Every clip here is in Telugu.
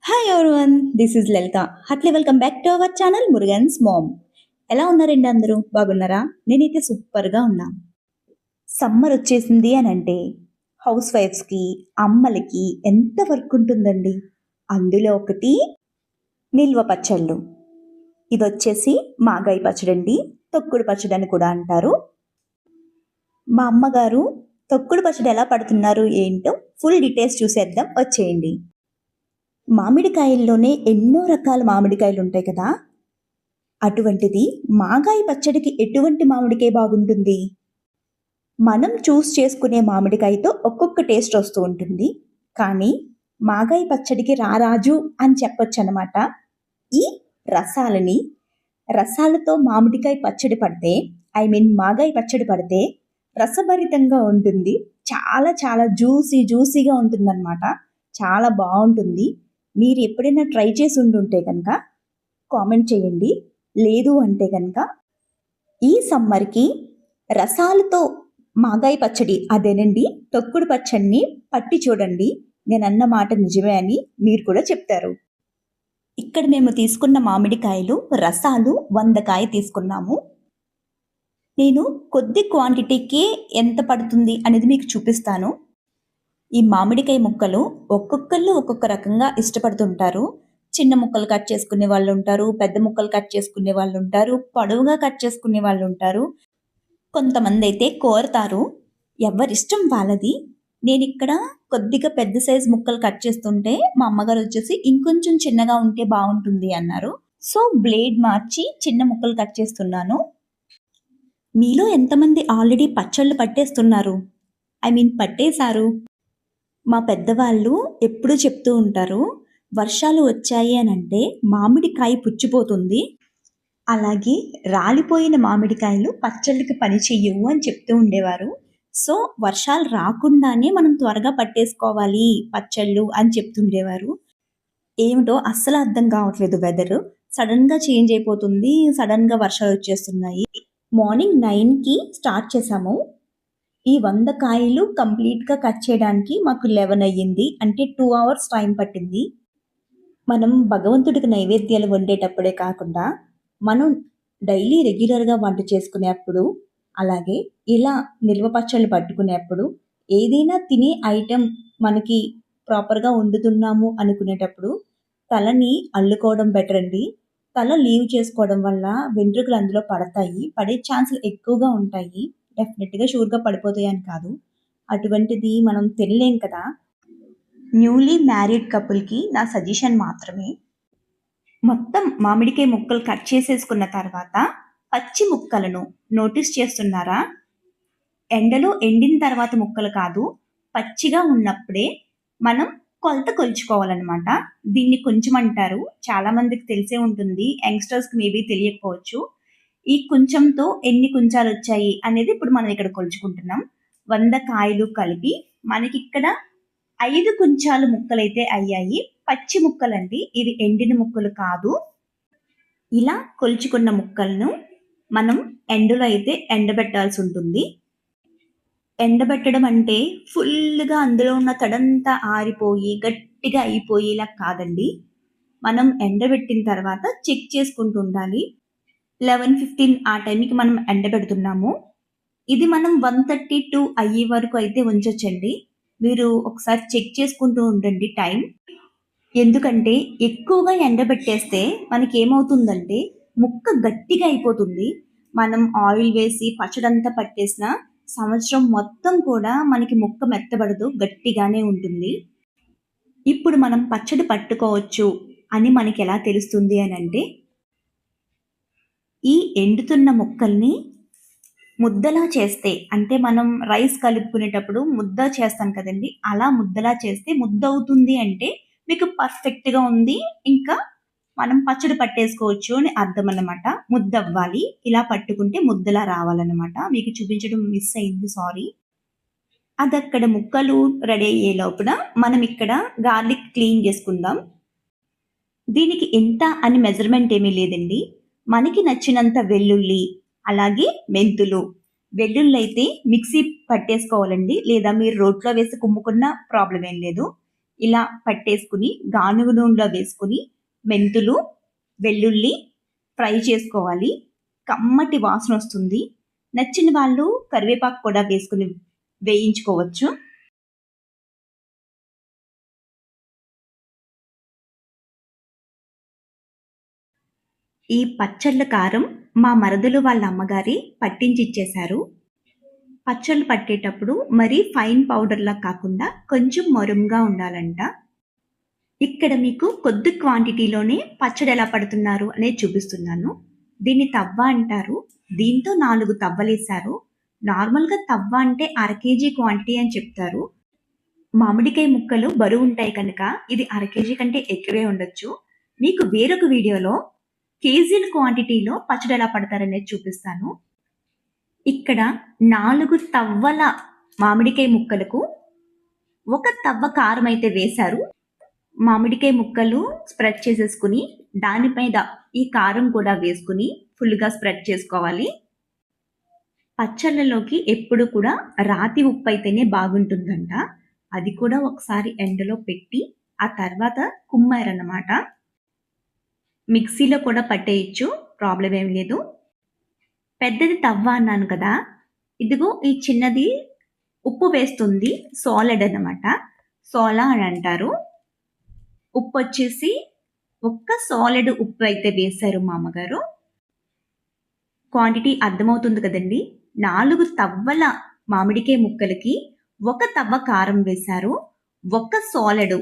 Hi everyone, this is Lalitha. Heartly welcome back to our channel Murugan's mom. ఎలా ఉన్నారండి అందరూ? బాగున్నారా? నేనైతే సూపర్గా ఉన్నా. సమ్మర్ వచ్చేసింది అని అంటే హౌస్ వైఫ్స్కి, అమ్మలకి ఎంత వర్క్ ఉంటుందండి. అందులో ఒకటి నిల్వ పచ్చళ్ళు. ఇది వచ్చేసి మాగాయి పచ్చడి అండి, తొక్కుడు పచ్చడి అని కూడా అంటారు. మా అమ్మగారు తొక్కుడు పచ్చడి ఎలా పడుతున్నారు ఏంటో ఫుల్ డీటెయిల్స్ చూసేద్దాం, వచ్చేయండి. మామిడికాయల్లోనే ఎన్నో రకాల మామిడికాయలు ఉంటాయి కదా. అటువంటిది మాగాయి పచ్చడికి ఎటువంటి మామిడికాయ బాగుంటుంది? మనం చూస్ చేసుకునే మామిడికాయతో ఒక్కొక్క టేస్ట్ వస్తూ ఉంటుంది. కానీ మాగాయి పచ్చడికి రారాజు అని చెప్పొచ్చు అనమాట. ఈ రసాలతో మామిడికాయ పచ్చడి పడితే, మాగాయి పచ్చడి పడితే రసభరితంగా ఉంటుంది. చాలా చాలా జ్యూసీగా ఉంటుందన్నమాట. చాలా బాగుంటుంది. మీరు ఎప్పుడైనా ట్రై చేసి ఉండుంటే కనుక కామెంట్ చేయండి. లేదు అంటే కనుక ఈ సమ్మర్కి రసాలతో మాగాయి పచ్చడి, అదేనండి తొక్కుడు పచ్చడిని పట్టి చూడండి. నేను అన్న మాట నిజమే అని మీరు కూడా చెప్తారు. ఇక్కడ మేము తీసుకున్న మామిడికాయలు రసాలు 100 కాయ తీసుకున్నాము. నేను కొద్ది క్వాంటిటీకి ఎంత పడుతుంది అనేది మీకు చూపిస్తాను. ఈ మామిడికాయ ముక్కలు ఒక్కొక్కళ్ళు ఒక్కొక్క రకంగా ఇష్టపడుతుంటారు. చిన్న ముక్కలు కట్ చేసుకునే వాళ్ళు ఉంటారు, పెద్ద ముక్కలు కట్ చేసుకునే వాళ్ళు ఉంటారు, పొడవుగా కట్ చేసుకునే వాళ్ళు ఉంటారు. కొంతమంది అయితే కోరతారు. ఎవరిష్టం వాళ్ళది. నేను ఇక్కడ కొద్దిగా పెద్ద సైజ్ ముక్కలు కట్ చేస్తుంటే మా అమ్మగారు వచ్చేసి ఇంకొంచెం చిన్నగా ఉంటే బాగుంటుంది అన్నారు. సో బ్లేడ్ మార్చి చిన్న ముక్కలు కట్ చేస్తున్నాను. మీలో ఎంతమంది ఆల్రెడీ పచ్చళ్ళు పట్టేస్తున్నారు? పట్టేశారు? మా పెద్దవాళ్ళు ఎప్పుడూ చెప్తూ ఉంటారు, వర్షాలు వచ్చాయి అని అంటే మామిడికాయ పుచ్చిపోతుంది, అలాగే రాలిపోయిన మామిడికాయలు పచ్చళ్ళకి పని చెయ్యవు అని చెప్తూ ఉండేవారు. సో వర్షాలు రాకుండానే మనం త్వరగా పట్టేసుకోవాలి పచ్చళ్ళు అని చెప్తుండేవారు. ఏమిటో అస్సలు అర్థం కావట్లేదు. వెదర్ సడన్గా చేంజ్ అయిపోతుంది, సడన్గా వర్షాలు వచ్చేస్తున్నాయి. మార్నింగ్ 9కి స్టార్ట్ చేసాము. ఈ 100 కాయలు కంప్లీట్గా కట్ చేయడానికి మాకు 11 అయ్యింది. అంటే 2 hours టైం పట్టింది. మనం భగవంతుడికి నైవేద్యాలు వండేటప్పుడే కాకుండా మనం డైలీ రెగ్యులర్గా వంట చేసుకునేప్పుడు, అలాగే ఇలా నిల్వ పచ్చళ్ళు పట్టుకునేప్పుడు, ఏదైనా తినే ఐటెం మనకి ప్రాపర్గా వండుతున్నాము అనుకునేటప్పుడు తలని అల్లుకోవడం బెటర్ అండి. తల లీవ్ చేసుకోవడం వల్ల వెంట్రుకలు అందులో పడతాయి, పడే ఛాన్సులు ఎక్కువగా ఉంటాయి. డెఫినెట్గా షూర్గా పడిపోతాయి అని కాదు, అటువంటిది మనం తినలేం కదా. న్యూలీ మ్యారీడ్ కపుల్కి నా సజెషన్ మాత్రమే. మొత్తం మామిడికాయ ముక్కలు కట్ చేసేసుకున్న తర్వాత పచ్చి ముక్కలను నోటీస్ చేస్తున్నారా? ఎండలో ఎండిన తర్వాత ముక్కలు కాదు, పచ్చిగా ఉన్నప్పుడే మనం కొలత కొలుచుకోవాలన్నమాట. దీన్ని కొంచెం అంటారు, చాలా మందికి తెలిసే ఉంటుంది, యంగ్స్టర్స్కి మేబీ తెలియకపోవచ్చు. ఈ కొంచెంతో ఎన్ని కుంచాలు వచ్చాయి అనేది ఇప్పుడు మనం ఇక్కడ కొలుచుకుంటున్నాం. 100 కాయలు కలిపి మనకి ఇక్కడ 5 కుంచాలు ముక్కలైతే అయ్యాయి. పచ్చి ముక్కలండి, ఇవి ఎండిన ముక్కలు కాదు. ఇలా కొలుచుకున్న ముక్కలను మనం ఎండలో అయితే ఎండబెట్టాల్సి ఉంటుంది. ఎండబెట్టడం అంటే ఫుల్గా అందులో ఉన్న తడంతా ఆరిపోయి గట్టిగా అయిపోయేలా కాదండి. మనం ఎండబెట్టిన తర్వాత చెక్ చేసుకుంటూ ఉండాలి. 11:15 ఆ టైంకి మనం ఎండబెడుతున్నాము. ఇది మనం 1:32 అయ్యే వరకు అయితే ఉంచొచ్చండి. మీరు ఒకసారి చెక్ చేసుకుంటూ ఉండండి టైం. ఎందుకంటే ఎక్కువగా ఎండబెట్టేస్తే మనకి ఏమవుతుందంటే ముక్క గట్టిగా అయిపోతుంది. మనం ఆయిల్ వేసి పచ్చడంతా పట్టేసిన సంవత్సరం మొత్తం కూడా మనకి ముక్క మెత్తబడదు, గట్టిగానే ఉంటుంది. ఇప్పుడు మనం పచ్చడి పట్టుకోవచ్చు అని మనకి ఎలా తెలుస్తుంది అని అంటే, ఈ ఎండుతున్న ముక్కల్ని ముద్దలా చేస్తే, అంటే మనం రైస్ కలుపుకునేటప్పుడు ముద్ద చేస్తాం కదండి, అలా ముద్దలా చేస్తే ముద్ద అవుతుంది అంటే మీకు పర్ఫెక్ట్గా ఉంది, ఇంకా మనం పచ్చడి పట్టేసుకోవచ్చు అని అర్థం అన్నమాట. ముద్ద అవ్వాలి, ఇలా పట్టుకుంటే ముద్దలా రావాలన్నమాట. మీకు చూపించడం మిస్ అయింది, సారీ. అది అక్కడ ముక్కలు రెడీ అయ్యే లోపల మనం ఇక్కడ గార్లిక్ క్లీన్ చేసుకుందాం. దీనికి ఎంత అని మెజర్మెంట్ ఏమీ లేదండి. మనకి నచ్చినంత వెల్లుల్లి, అలాగే మెంతులు. వెల్లుల్లి అయితే మిక్సీ పట్టేసుకోవాలండి, లేదా మీరు రోట్లో వేసి కుమ్ముకున్న ప్రాబ్లం ఏం లేదు. ఇలా పట్టేసుకుని గానుగ నూనెలో వేసుకుని మెంతులు, వెల్లుల్లి ఫ్రై చేసుకోవాలి. కమ్మటి వాసన వస్తుంది. నచ్చిన వాళ్ళు కరివేపాకు కూడా వేసుకుని వేయించుకోవచ్చు. ఈ పచ్చళ్ళ కారం మా మరదలు వాళ్ళ అమ్మగారి పట్టించి ఇచ్చేశారు. పచ్చళ్ళు పట్టేటప్పుడు మరీ ఫైన్ పౌడర్లా కాకుండా కొంచెం మరుంగా ఉండాలంట. ఇక్కడ మీకు కొద్ది క్వాంటిటీలోనే పచ్చడి ఎలా పడుతున్నారు అనేది చూపిస్తున్నాను. దీన్ని తవ్వ అంటారు. దీంతో 4 తవ్వలేశారు. నార్మల్గా తవ్వ అంటే అర కేజీ క్వాంటిటీ అని చెప్తారు. మామిడికాయ ముక్కలు బరువు ఉంటాయి కనుక ఇది అర కేజీ కంటే ఎక్కువే ఉండొచ్చు. మీకు వేరొక వీడియోలో కేజీల క్వాంటిటీలో పచ్చడి ఎలా పడతారనేది చూపిస్తాను. ఇక్కడ 4 తవ్వల మామిడికాయ ముక్కలకు 1 తవ్వ కారం అయితే వేశారు. మామిడికాయ ముక్కలు స్ప్రెడ్ చేసేసుకుని దానిపైన ఈ కారం కూడా వేసుకుని ఫుల్గా స్ప్రెడ్ చేసుకోవాలి. పచ్చళ్ళలోకి ఎప్పుడు కూడా రాతి ఉప్పు అయితేనే బాగుంటుందంట. అది కూడా ఒకసారి ఎండలో పెట్టి ఆ తర్వాత కుమ్మారన్నమాట. మిక్సీలో కూడా పట్టేయచ్చు, ప్రాబ్లం ఏం లేదు. పెద్దది తవ్వ అన్నాను కదా, ఇదిగో ఈ చిన్నది ఉప్పు వేస్తుంది. సాలెడ్ అన్నమాట, సోలా అని అంటారు. ఉప్పు వచ్చేసి 1 సాలెడ్ ఉప్పు అయితే వేశారు మా అమ్మగారు. క్వాంటిటీ అర్థమవుతుంది కదండి. 4 తవ్వల మామిడికాయ ముక్కలకి 1 తవ్వ కారం వేశారు, 1 సాలెడ్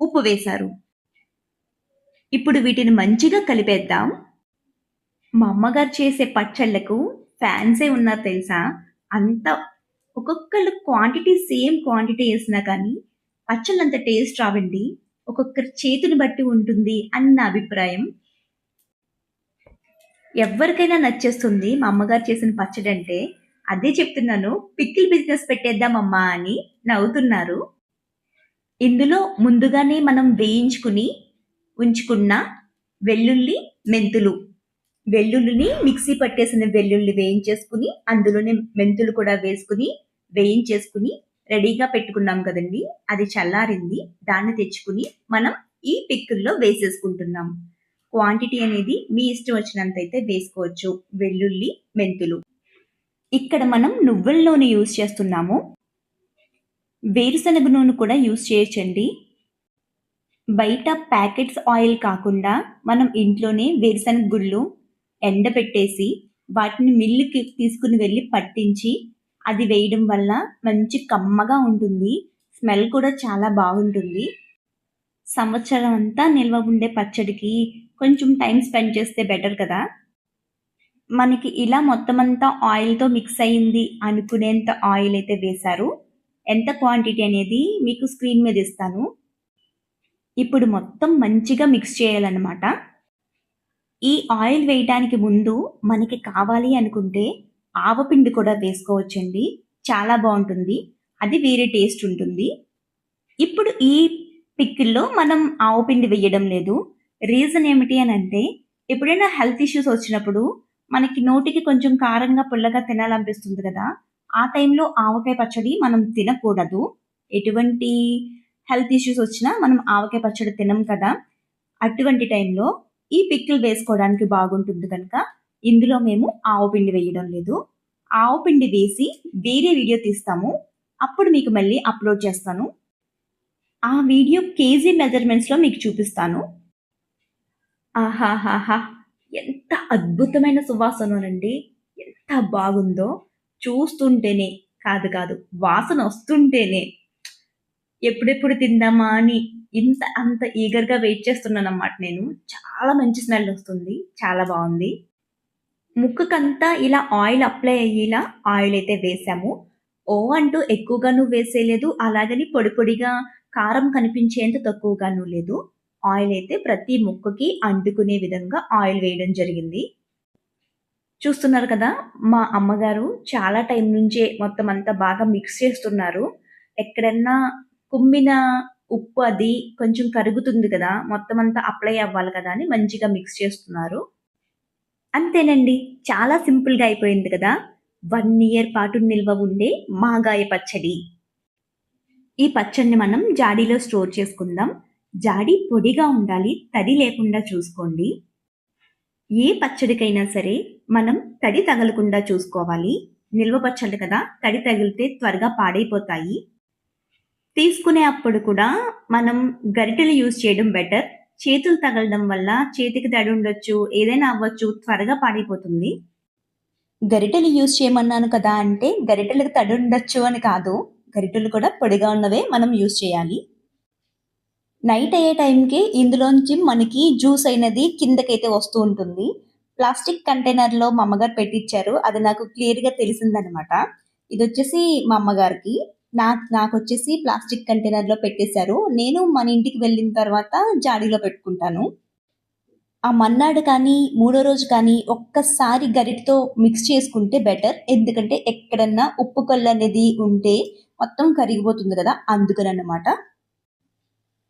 ఉప్పు వేశారు. ఇప్పుడు వీటిని మంచిగా కలిపేద్దాం. మా అమ్మగారు చేసే పచ్చళ్ళకు ఫ్యాన్సే ఉన్నారు తెలుసా. అంత ఒక్కొక్కళ్ళు క్వాంటిటీ సేమ్ క్వాంటిటీ వేసినా కానీ పచ్చళ్ళు అంత టేస్ట్ రావండి. ఒక్కొక్కరి చేతిని బట్టి ఉంటుంది అని నా అభిప్రాయం. ఎవరికైనా నచ్చేస్తుంది మా అమ్మగారు చేసిన పచ్చడి అంటే. అదే చెప్తున్నాను, పికిల్ బిజినెస్ పెట్టేద్దామమ్మా అని నవ్వుతున్నారు. ఇందులో ముందుగానే మనం వేయించుకుని ఉంచుకున్న వెల్లుల్లి, మెంతులు, వెల్లుల్లిని మిక్సీ పట్టేసిన వెల్లుల్లి వేయించేసుకుని అందులోనే మెంతులు కూడా వేసుకుని వేయించేసుకుని రెడీగా పెట్టుకున్నాం కదండి. అది చల్లారింది. దాన్ని తెచ్చుకుని మనం ఈ పిక్కుల్లో వేసేసుకుంటున్నాం. క్వాంటిటీ అనేది మీ ఇష్టం వచ్చినంత అయితే వేసుకోవచ్చు. వెల్లుల్లి, మెంతులు. ఇక్కడ మనం నువ్వుల నూనె యూజ్ చేస్తున్నాము. వేరుశనగ నూనె కూడా యూజ్ చేయొచ్చండి. బయట ప్యాకెట్స్ ఆయిల్ కాకుండా మనం ఇంట్లోనే వేరుశనగ గుళ్ళు ఎండబెట్టేసి వాటిని మిల్లుకి తీసుకుని వెళ్ళి పట్టించి అది వేయడం వల్ల మంచి కమ్మగా ఉంటుంది. స్మెల్ కూడా చాలా బాగుంటుంది. సంవత్సరం అంతా నిల్వ ఉండే పచ్చడికి కొంచెం టైం స్పెండ్ చేస్తే బెటర్ కదా. మనకి ఇలా మొత్తం అంతా ఆయిల్తో మిక్స్ అయింది అనుకునేంత ఆయిల్ అయితే వేశారు. ఎంత క్వాంటిటీ అనేది మీకు స్క్రీన్ మీద ఇస్తాను. ఇప్పుడు మొత్తం మంచిగా మిక్స్ చేయాలన్నమాట. ఈ ఆయిల్ వేయడానికి ముందు మనకి కావాలి అనుకుంటే ఆవపిండి కూడా వేసుకోవచ్చండి. చాలా బాగుంటుంది. అది వేరే టేస్ట్ ఉంటుంది. ఇప్పుడు ఈ పికిల్లో మనం ఆవపిండి వేయడం లేదు. రీజన్ ఏమిటి అని అంటే, ఎప్పుడైనా హెల్త్ ఇష్యూస్ వచ్చినప్పుడు మనకి నోటికి కొంచెం కారంగా పుల్లగా తినాలనిపిస్తుంది కదా. ఆ టైంలో ఆవకాయ పచ్చడి మనం తినకూడదు. ఎటువంటి హెల్త్ ఇష్యూస్ వచ్చినా మనం ఆవకాయ పచ్చడి తినం కదా. అటువంటి టైంలో ఈ పికిల్ వేసుకోవడానికి బాగుంటుంది కనుక ఇందులో మేము ఆవపిండి వేయడం లేదు. ఆవపిండి వేసి వేరే వీడియో తీస్తాము. అప్పుడు మీకు మళ్ళీ అప్లోడ్ చేస్తాను. ఆ వీడియో కేజీ మెజర్మెంట్స్లో మీకు చూపిస్తాను. ఆహాహాహా, ఎంత అద్భుతమైన సువాసననండి. ఎంత బాగుందో. చూస్తుంటేనే కాదు కాదు వాసన వస్తుంటేనే ఎప్పుడెప్పుడు తిందామా అని అంత ఈగర్గా వెయిట్ చేస్తున్నాను అన్నమాట నేను. చాలా మంచి స్మెల్ వస్తుంది. చాలా బాగుంది. ముక్కకంతా ఇలా ఆయిల్ అప్లై అయ్యేలా ఆయిల్ అయితే వేసాము. అంటూ ఎక్కువగాను వేసేయలేదు, అలాగని పొడి పొడిగా కారం కనిపించేంత తక్కువగాను లేదు. ఆయిల్ అయితే ప్రతి ముక్కకి అంటుకునే విధంగా ఆయిల్ వేయడం జరిగింది. చూస్తున్నారు కదా, మా అమ్మగారు చాలా టైం నుంచే మొత్తం అంతా బాగా మిక్స్ చేస్తున్నారు. ఎక్కడన్నా కుమ్మిన ఉప్పు అది కొంచెం కరుగుతుంది కదా, మొత్తం అంతా అప్లై అవ్వాలి కదా అని మంచిగా మిక్స్ చేస్తున్నారు. అంతేనండి, చాలా సింపుల్గా అయిపోయింది కదా. 1 ఇయర్ పాటు నిల్వ ఉండే మాగాయ పచ్చడి. ఈ పచ్చడిని మనం జాడీలో స్టోర్ చేసుకుందాం. జాడీ పొడిగా ఉండాలి, తడి లేకుండా చూసుకోండి. ఏ పచ్చడికైనా సరే మనం తడి తగలకుండా చూసుకోవాలి. నిల్వ పచ్చళ్ళు కదా, తడి తగిలితే త్వరగా పాడైపోతాయి. తీసుకునే అప్పుడు కూడా మనం గరిటెలు యూజ్ చేయడం బెటర్. చేతులు తగలడం వల్ల చేతికి తడి ఉండొచ్చు, ఏదైనా అవ్వచ్చు, త్వరగా పాడైపోతుంది. గరిటెలు యూజ్ చేయమన్నాను కదా అంటే గరిటెలకు తడి ఉండొచ్చు అని కాదు. గరిటెలు కూడా పొడిగా ఉన్నవే మనం యూజ్ చేయాలి. నైట్ అయ్యే టైంకి ఇందులోంచి మనకి జ్యూస్ అయినది కిందకైతే వస్తూ ఉంటుంది. ప్లాస్టిక్ కంటైనర్‌లో మా అమ్మగారు పెట్టిచ్చారు. అది నాకు క్లియర్‌గా తెలిసిందనమాట. ఇదొచ్చేసి మా అమ్మగారికి. నాకొచ్చేసి ప్లాస్టిక్ కంటైనర్‌లో పెట్టేశారు. నేను మన ఇంటికి వెళ్ళిన తర్వాత జాడీలో పెట్టుకుంటాను. ఆ మన్నాడు కానీ, మూడో రోజు కానీ ఒక్కసారి గరిటెతో మిక్స్ చేసుకుంటే బెటర్. ఎందుకంటే ఎక్కడన్నా ఉప్పు కల్లనేది ఉంటే మొత్తం కరిగిపోతుంది గదా! అందుకననమాట.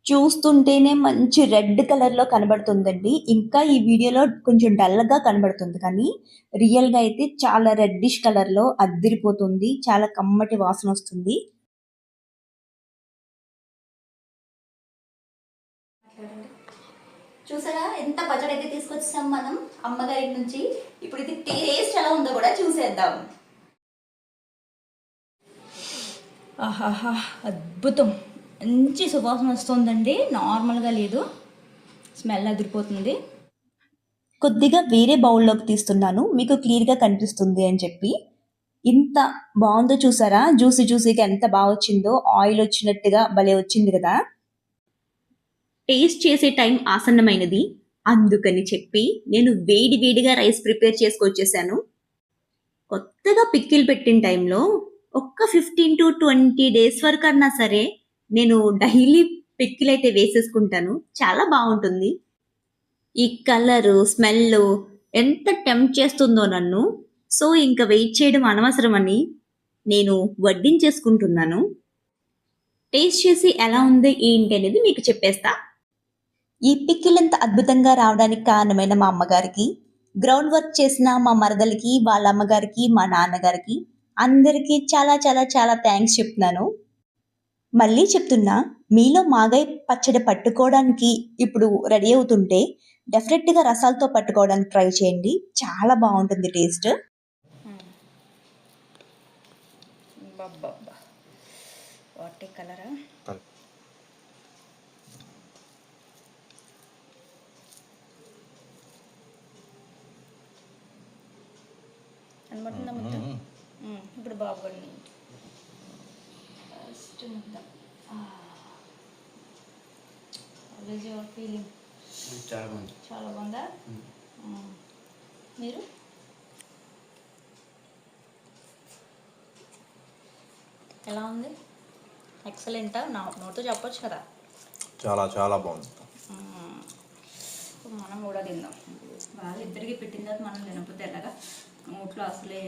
చూస్తుంటేనే మంచి రెడ్ కలర్‌లో కనబడుతుందండి. ఇంకా ఈ వీడియోలో కొంచెం డల్‌గా కనబడుతుంది కానీ, రియల్‌గా అయితే చాలా రెడ్డిష్ కలర్‌లో అద్దిరిపోతుంది. చాలా కమ్మటి వాసనొస్తుంది. చూసారా ఎంత పచ్చడి అయితే తీసుకొచ్చాం మనం అమ్మగారి నుంచి. ఇప్పుడు ఇది టేస్ట్ ఎలా ఉందో కూడా చూసేద్దాం. ఆహాహా, అద్భుతం! మంచి సువాసన వస్తుందండి, నార్మల్గా లేదు, స్మెల్ అదిరిపోతుంది. కొద్దిగా వేరే బౌల్‌లోకి తీస్తున్నాను. మీకు క్లియర్‌గా కనిపిస్తుంది అని చెప్పి. ఇంత బావుందో చూసారా? జ్యూసీగా ఎంత వచ్చిందో. ఆయిల్ వచ్చినట్టుగా భలే వచ్చింది కదా! టేస్ట్ చేసే టైం ఆసన్నమైనది. అందుకని చెప్పి నేను వేడిగా రైస్ ప్రిపేర్ చేసుకొచ్చేసాను. కొత్తగా పికిల్ పెట్టిన టైంలో ఒక్క 15-20 డేస్ వరకన్నా సరే నేను డైలీ పికిల్ అయితే వేసేసుకుంటాను. చాలా బావుంటుంది. ఈ కలరు, స్మెల్లు ఎంత టెంప్ట్ చేస్తుందో నన్ను. సో, ఇంక వెయిట్ చేయడం అనవసరమని నేను వడ్డించేసుకుంటున్నాను. టేస్ట్ చేసి ఎలా ఉంది ఏంటి అనేది మీకు చెప్పేస్తా. ఈ పికిల్ ఇంత అద్భుతంగా రావడానికి కారణమైన మా అమ్మగారికి, గ్రౌండ్ వర్క్ చేసిన మా మరదలకి, వాళ్ళ అమ్మగారికి, మా నాన్నగారికి అందరికీ చాలా థ్యాంక్స్ చెప్తున్నాను. మళ్ళీ చెప్తున్నా, మీలో మాగాయి పచ్చడి పట్టుకోవడానికి ఇప్పుడు రెడీ అవుతుంటే డెఫినెట్‌గా రసాలతో పట్టుకోవడానికి ట్రై చేయండి. చాలా బావుంటుంది టేస్ట్. అబ్బబ్బబ్బా, వాట్ ఏ కలరా! అనబడుతుందా ముద్ద? ఇప్పుడు బాగుంది. ఫస్ట్ ముద్ద. How is your feeling? చాలా బాగుందా? మీరు ఎలా ఉంది? ఎక్సలెంటా? నోటితో చెప్పొచ్చు కదా. చాలా బాగుంది. మనం కూడా తిందాం. వాళ్ళిద్దరికి పెట్టిన తర్వాత మనం తినకపోతే ఎలాగా? నోట్లో అసలే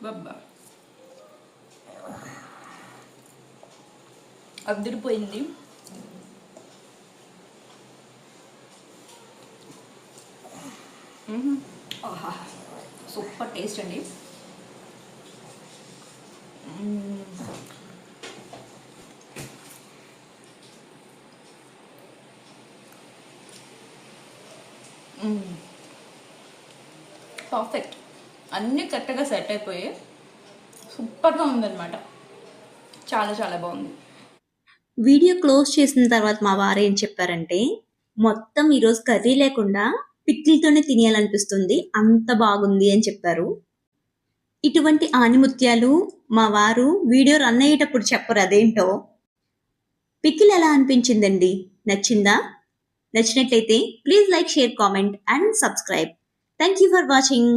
బాబా అదిరిపోయింది. ఆహా, సూపర్ టేస్ట్ అండి. పర్ఫెక్ట్, అన్నీ కరెక్ట్గా సెట్ అయిపోయి సూపర్గా ఉందన్నమాట. చాలా బాగుంది. వీడియో క్లోజ్ చేసిన తర్వాత మా వారు ఏం చెప్పారంటే, మొత్తం ఈరోజు కర్రీ లేకుండా పికిల్‌తోనే తినేయాలనిపిస్తుంది. అంత బాగుంది అని చెప్పారు. ఇటువంటి ఆణిముత్యాలు మా వారు వీడియో రన్ అయ్యేటప్పుడు చెప్పరు అదేంటో. పికిల్ ఎలా అనిపించిందండి? నచ్చిందా? నచ్చినట్లయితే please like, share, comment and subscribe. Thank you for watching.